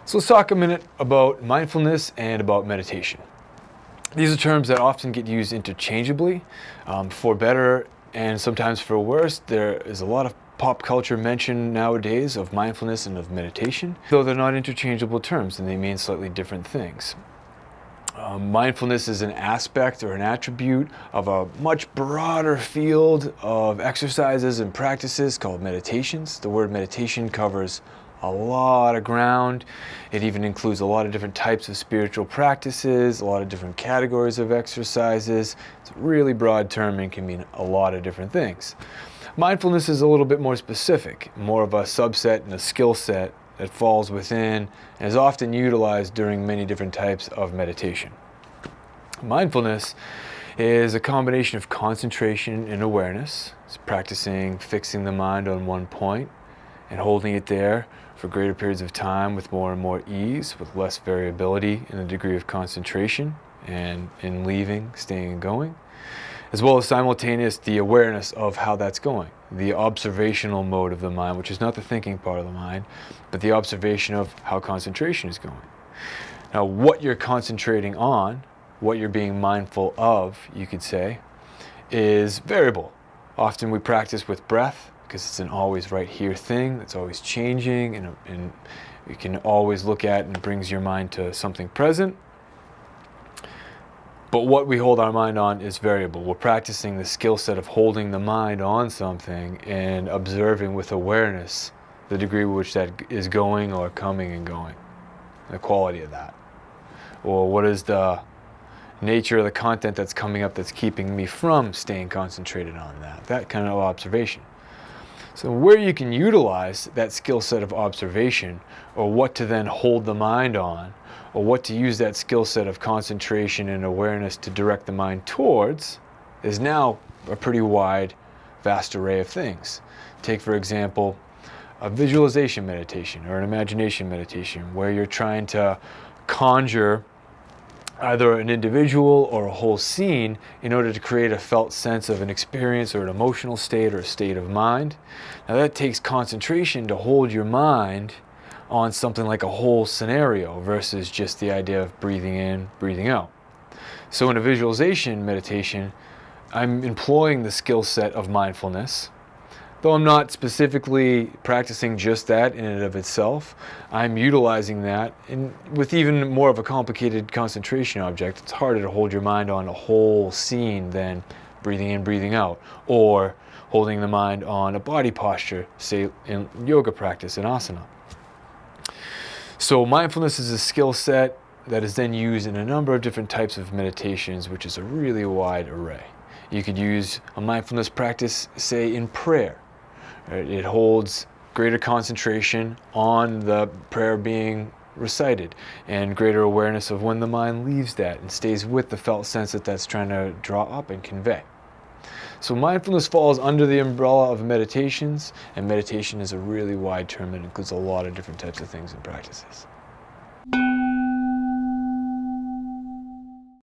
So let's talk a minute about mindfulness and about meditation. These are terms that often get used interchangeably, for better and sometimes for worse. There is a lot of pop culture mention nowadays of mindfulness and of meditation, though they're not interchangeable terms and they mean slightly different things. Mindfulness is an aspect or an attribute of a much broader field of exercises and practices called meditations. The word meditation covers a lot of ground. It even includes a lot of different types of spiritual practices, a lot of different categories of exercises. It's a really broad term and can mean a lot of different things. Mindfulness is a little bit more specific, more of a subset and a skill set that falls within and is often utilized during many different types of meditation. Mindfulness is a combination of concentration and awareness. It's practicing fixing the mind on one point and holding it there for greater periods of time with more and more ease, with less variability in the degree of concentration and in leaving, staying and going, as well as simultaneous the awareness of how that's going, the observational mode of the mind, which is not the thinking part of the mind, but the observation of how concentration is going. Now, what you're concentrating on, what you're being mindful of, you could say, is variable. Often we practice with breath, because it's an always right here thing that's always changing, and you can always look at and brings your mind to something present. But what we hold our mind on is variable. We're practicing the skill set of holding the mind on something and observing with awareness the degree to which that is going or coming and going, the quality of that. Or what is the nature of the content that's coming up that's keeping me from staying concentrated on that kind of observation. So where you can utilize that skill set of observation, or what to then hold the mind on, or what to use that skill set of concentration and awareness to direct the mind towards, is now a pretty wide, vast array of things. Take, for example, a visualization meditation or an imagination meditation, where you're trying to conjure either an individual or a whole scene in order to create a felt sense of an experience or an emotional state or a state of mind. Now that takes concentration to hold your mind on something like a whole scenario versus just the idea of breathing in, breathing out. So in a visualization meditation, I'm employing the skill set of mindfulness. Though I'm not specifically practicing just that in and of itself, I'm utilizing that. And with even more of a complicated concentration object, it's harder to hold your mind on a whole scene than breathing in, breathing out, or holding the mind on a body posture, say in yoga practice, in asana. So mindfulness is a skill set that is then used in a number of different types of meditations, which is a really wide array. You could use a mindfulness practice, say, in prayer. It holds greater concentration on the prayer being recited and greater awareness of when the mind leaves that and stays with the felt sense that that's trying to draw up and convey. So mindfulness falls under the umbrella of meditations, and meditation is a really wide term that includes a lot of different types of things and practices.